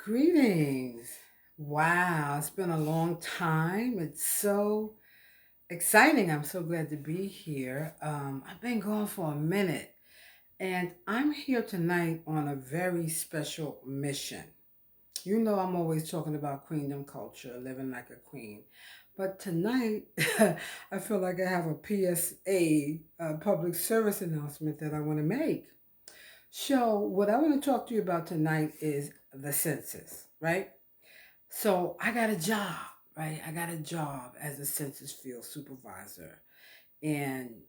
Greetings. Wow, it's been a long time. It's so exciting. I'm so glad to be here. I've been gone for a minute, and I'm here tonight on a very special mission. You know, I'm always talking about queendom culture, living like a queen. But tonight, I feel like I have a PSA, public service announcement that I want to make. So, what I want to talk to you about tonight is the census, right? So I got a job, right? I got a job as a census field supervisor. And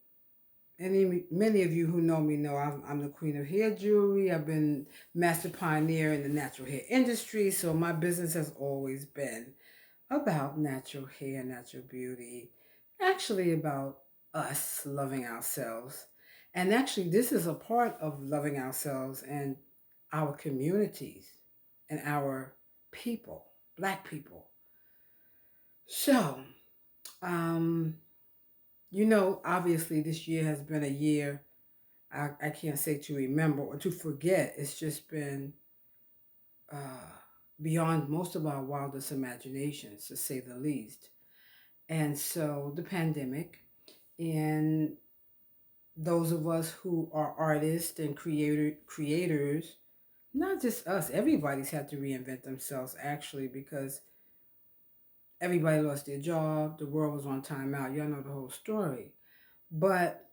many of you who know me know I'm the queen of hair jewelry. I've been master pioneer in the natural hair industry. So my business has always been about natural hair, natural beauty, actually about us loving ourselves. And actually, this is a part of loving ourselves and our communities and our people, Black people. So, um, obviously this year has been a year I can't say to remember or to forget. It's just been uh, beyond most of our wildest imaginations, to say the least. And so the pandemic and those of us who are artists and creators, not just us, everybody's had to reinvent themselves actually because everybody lost their job, the world was on timeout. Y'all know the whole story. But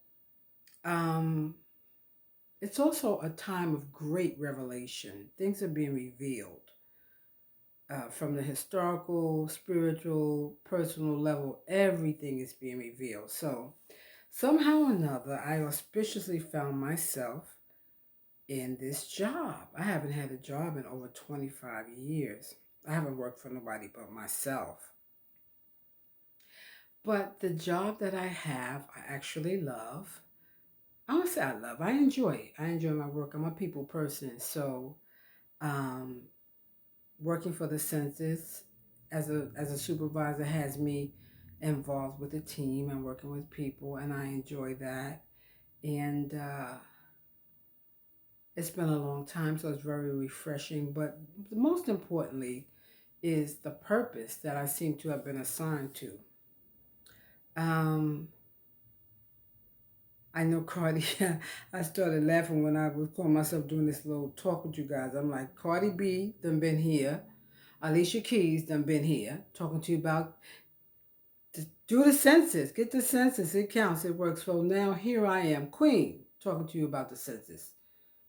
um, it's also a time of great revelation. Things are being revealed from the historical, spiritual, personal level. Everything is being revealed. So somehow or another, I auspiciously found myself in this job. I haven't had a job in over 25 years. I haven't worked for nobody but myself. But the job that I have, I actually love. I don't say I love. I enjoy it. I enjoy my work. I'm a people person. So, um, working for the census as a supervisor has me involved with the team and working with people, and I enjoy that. And it's been a long time, so it's very refreshing. But most importantly, is the purpose that I seem to have been assigned to. Um, I know Cardi. I started laughing when I was calling myself doing this little talk with you guys. I'm like, Cardi B done been here. Alicia Keys done been here talking to you about do the census. Get the census. It counts. It works. So now here I am, Queen, talking to you about the census.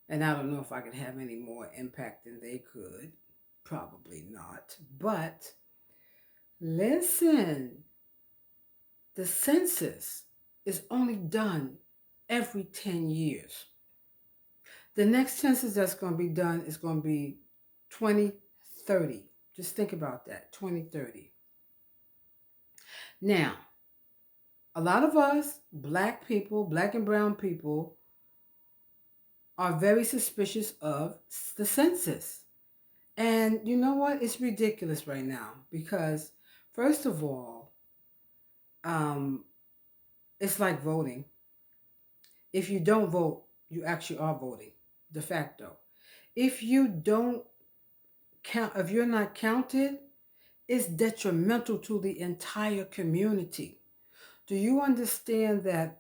And I don't know if I could have any more impact than they could. Probably not. But listen, the census is only done every 10 years. The next census that's going to be done is going to be 2030. Just think about that, 2030. Now, a lot of us, black people, black and brown people, are very suspicious of the census. And you know what? It's ridiculous right now because, first of all, um, it's like voting. If you don't vote, you actually are voting de facto. If you don't count, if you're not counted, it's detrimental to the entire community. Do you understand that?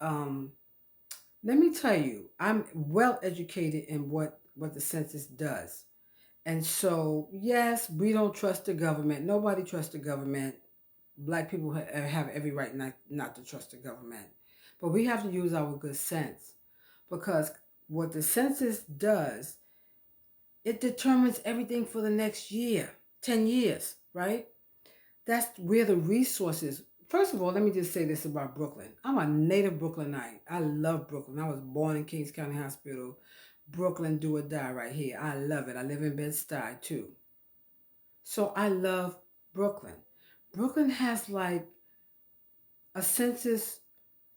Let me tell you, I'm well educated in what the census does. And so, yes, we don't trust the government. Nobody trusts the government. Black people have every right not to trust the government. But we have to use our good sense because what the census does, it determines everything for the next year, 10 years, right? That's where the resources. First of all, let me just say this about Brooklyn. I'm a native Brooklynite. I love Brooklyn. I was born in Kings County Hospital. Brooklyn, do or die right here. I love it. I live in Bed-Stuy too. So I love Brooklyn. Brooklyn has like a census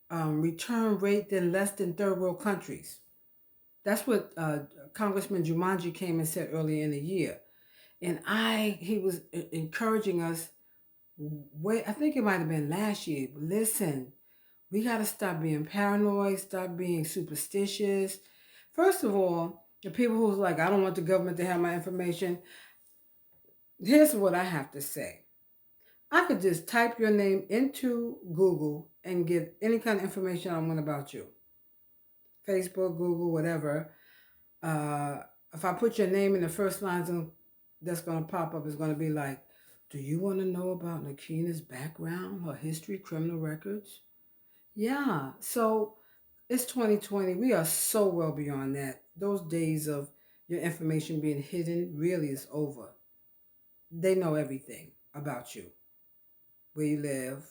return rate than less than third world countries. That's what Congressman Jumanji came and said earlier in the year. And he was encouraging us. Wait, I think it might have been last year. But listen, we got to stop being paranoid, stop being superstitious. First of all, the people who's like, I don't want the government to have my information. Here's what I have to say. I could just type your name into Google and get any kind of information I want about you. Facebook, Google, whatever. Uh, if I put your name in the first lines that's going to pop up is going to be like, do you want to know about Nakina's background, her history, criminal records? Yeah. So it's 2020. We are so well beyond that. Those days of your information being hidden really is over. They know everything about you, where you live,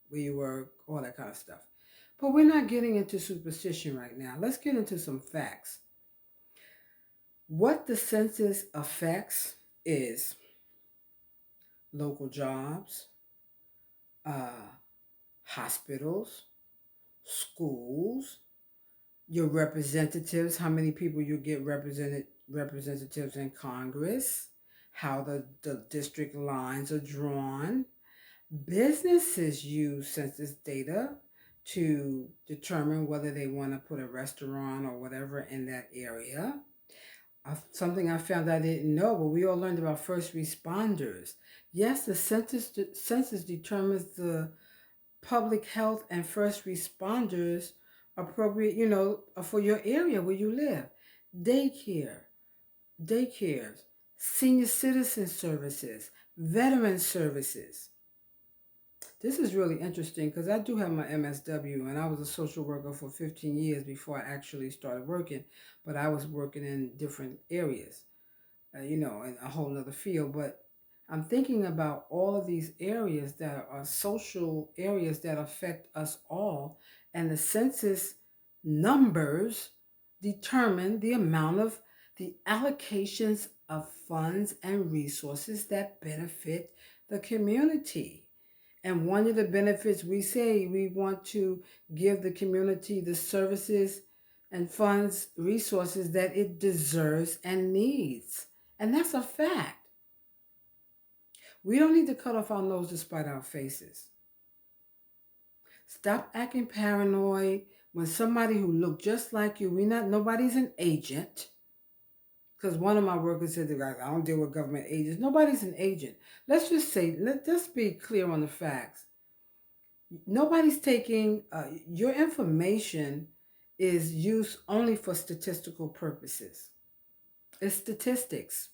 where you work, all that kind of stuff. But we're not getting into superstition right now. Let's get into some facts. What the census affects is local jobs, uh, hospitals, schools, your representatives, how many people you get representatives in Congress, how the district lines are drawn. Businesses use census data to determine whether they want to put a restaurant or whatever in that area. Something I found I didn't know, but we all learned about first responders. Yes, the census determines the public health and first responders appropriate, for your area where you live. Daycare, daycares, senior citizen services, veteran services. This is really interesting because I do have my MSW and I was a social worker for 15 years before I actually started working, but I was working in different areas, in a whole nother field. But I'm thinking about all of these areas that are social areas that affect us all, and the census numbers determine the amount of the allocations of funds and resources that benefit the community. And one of the benefits we say we want to give the community the services and funds, resources that it deserves and needs. And that's a fact. We don't need to cut off our nose to spite our faces. Stop acting paranoid when somebody who look just like you, nobody's an agent. Because one of my workers said, I don't deal with government agents. Nobody's an agent. Let's be clear on the facts. Nobody's taking your information is used only for statistical purposes. It's statistics.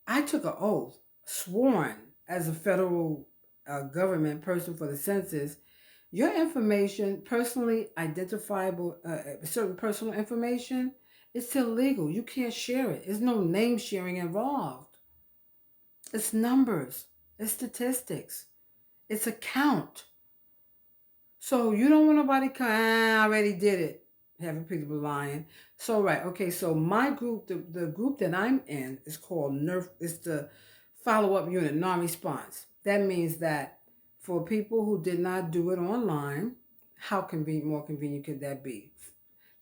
I took an oath, sworn as a federal government person for the census. Your information, personally identifiable, certain personal information, it's illegal. You can't share it. There's no name sharing involved. It's numbers. It's statistics. It's a count. So you don't want nobody come, I already did it. Having people lying. So right, okay, so my group, the group that I'm in is called NERF, it's the follow-up unit, non-response. That means that for people who did not do it online, how more convenient could that be?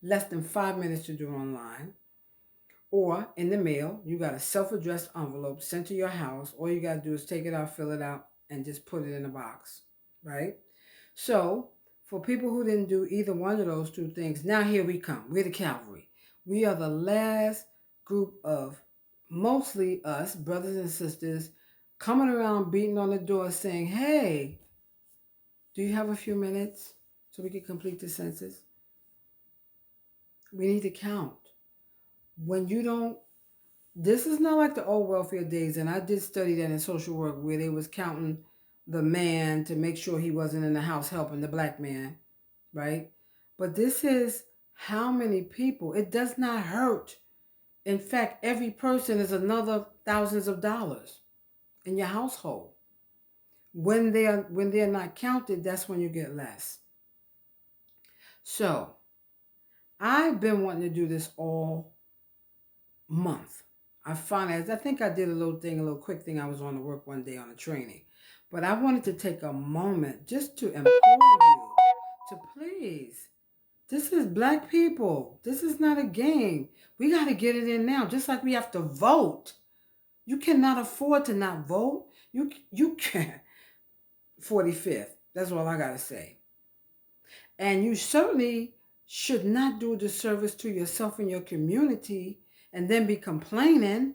Less than 5 minutes to do it online. Or in the mail, you got a self-addressed envelope sent to your house. All you got to do is take it out, fill it out, and just put it in a box, right? So, for people who didn't do either one of those two things, now here we come. We're the cavalry. We are the last group of mostly us, brothers and sisters, coming around beating on the door saying, hey, do you have a few minutes so we can complete the census? We need to count. When you don't, this is not like the old welfare days, and I did study that in social work where they was counting the man to make sure he wasn't in the house helping the black man, right? But this is how many people. It does not hurt. In fact, every person is another thousands of dollars in your household. When they're not counted, that's when you get less. So I've been wanting to do this all month. I think I did a little quick thing. I was on to work one day on a training. But I wanted to take a moment just to implore you to please. This is black people. This is not a game. We got to get it in now, just like we have to vote. You cannot afford to not vote. You can't. 45th. That's all I got to say. And you certainly should not do a disservice to yourself and your community and then be complaining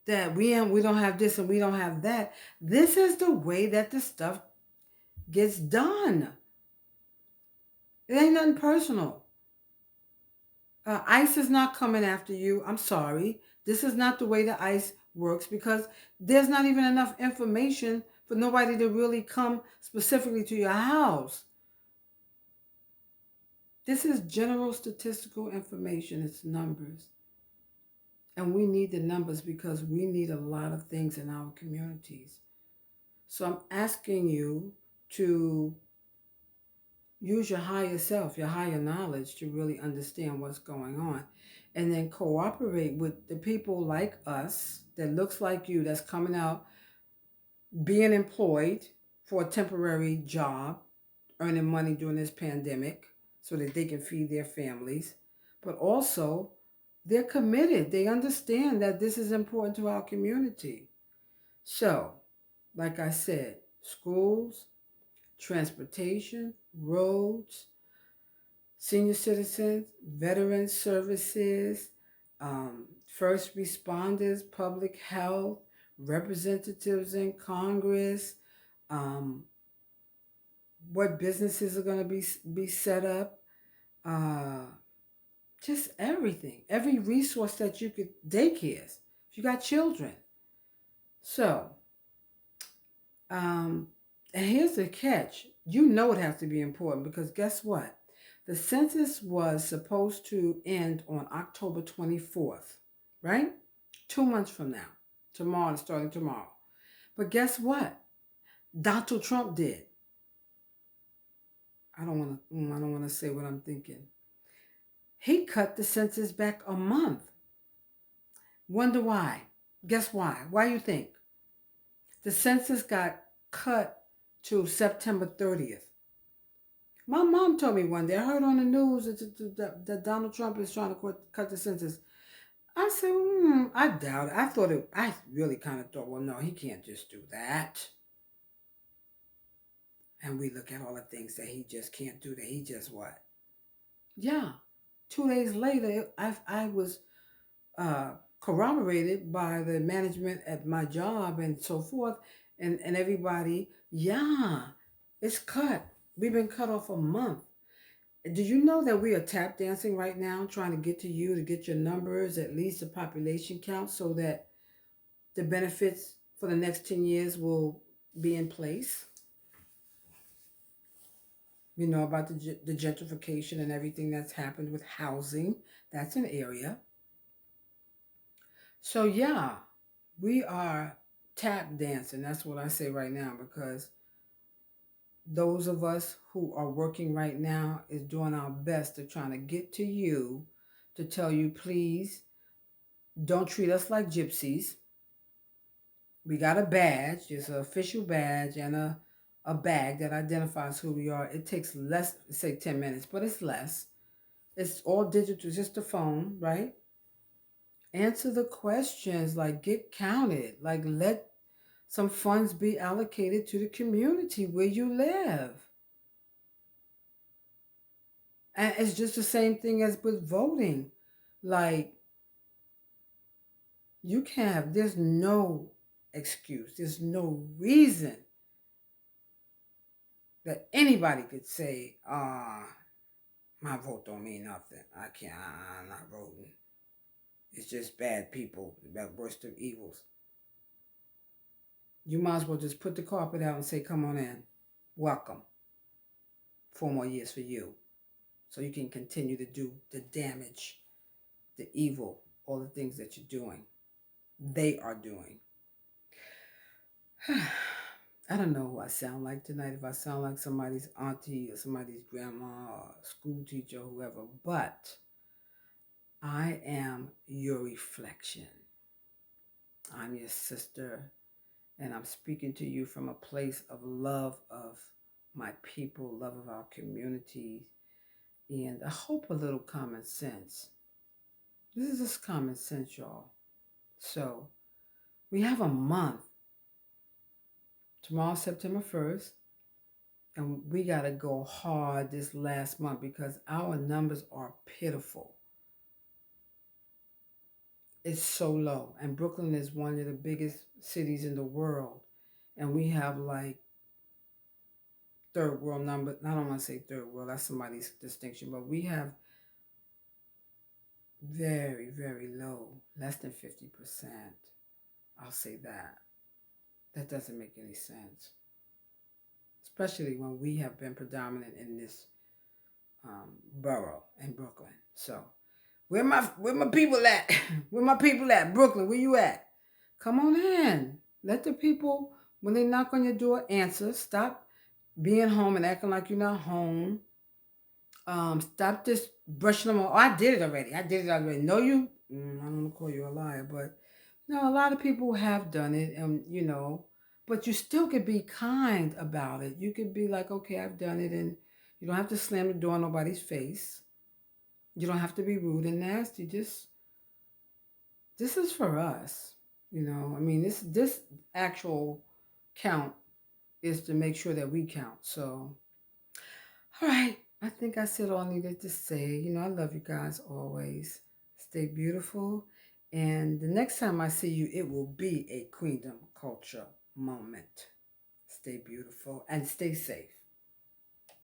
that we don't have this and we don't have that. This is the way that the stuff gets done. It ain't nothing personal. ICE is not coming after you. I'm sorry. This is not the way the ICE works because there's not even enough information for nobody to really come specifically to your house. This is general statistical information. It's numbers. And we need the numbers because we need a lot of things in our communities. So I'm asking you to use your higher self, your higher knowledge to really understand what's going on. And then cooperate with the people like us that looks like you that's coming out being employed for a temporary job, earning money during this pandemic so that they can feed their families. But also, they're committed. They understand that this is important to our community. So, like I said, schools, transportation, roads, senior citizens, veteran services, first responders, public health, representatives in Congress, um, what businesses are going to be set up, uh, just everything, every resource that you could, daycares, if you got children. So, and here's the catch. You know it has to be important because guess what? The census was supposed to end on October 24th, right? 2 months from now. Tomorrow, starting tomorrow. But guess what? Donald Trump did. I don't want to say what I'm thinking. He cut the census back a month. Wonder why? Guess why? Why you think? The census got cut to September 30th. My mom told me one day, I heard on the news that Donald Trump is trying to cut the census. I said, I doubt it. I really kind of thought, well, no, he can't just do that. And we look at all the things that he just can't do, that he just what? Yeah. 2 days later, I was corroborated by the management at my job and so forth, and everybody, yeah, it's cut. We've been cut off a month. Did you know that we are tap dancing right now, trying to get to you to get your numbers, at least the population count, so that the benefits for the next 10 years will be in place? We know about the gentrification and everything that's happened with housing. That's an area. So, yeah, we are tap dancing. That's what I say right now because those of us who are working right now is doing our best to trying to get to you to tell you, please don't treat us like gypsies. We got a badge, it's an official badge and a bag that identifies who we are. It takes less, say 10 minutes, but it's less. It's all digital, just a phone, right? Answer the questions, like get counted, like let some funds be allocated to the community where you live. And it's just the same thing as with voting. Like, you can't have, there's no excuse, there's no reason that anybody could say, my vote don't mean nothing. I'm not voting. It's just bad people, the worst of evils. You might as well just put the carpet out and say, come on in. Welcome. 4 more years for you. So you can continue to do the damage, the evil, all the things that you're doing. They are doing. I don't know who I sound like tonight, if I sound like somebody's auntie or somebody's grandma or school teacher or whoever, but I am your reflection. I'm your sister, and I'm speaking to you from a place of love of my people, love of our communities, and I hope a little common sense. This is just common sense, y'all. So we have a month. Tomorrow, September 1st, and we got to go hard this last month because our numbers are pitiful. It's so low. And Brooklyn is one of the biggest cities in the world. And we have like third world number. I don't want to say third world, that's somebody's distinction, but we have very, very low, less than 50%. I'll say that. That doesn't make any sense, especially when we have been predominant in this borough in Brooklyn. So, where my people at? Where my people at? Brooklyn, where you at? Come on in. Let the people, when they knock on your door, answer. Stop being home and acting like you're not home. Stop just brushing them off. Oh, I did it already. I did it already. No, you. I don't want to call you a liar, but no, a lot of people have done it, and but you still could be kind about it. You could be like, okay, I've done it, and you don't have to slam the door in nobody's face. You don't have to be rude and nasty. Just this is for us. I mean, this actual count is to make sure that we count. So, all right. I think I said all I needed to say. I love you guys always. Stay beautiful. And the next time I see you, it will be a Queendom Culture moment. Stay beautiful and stay safe.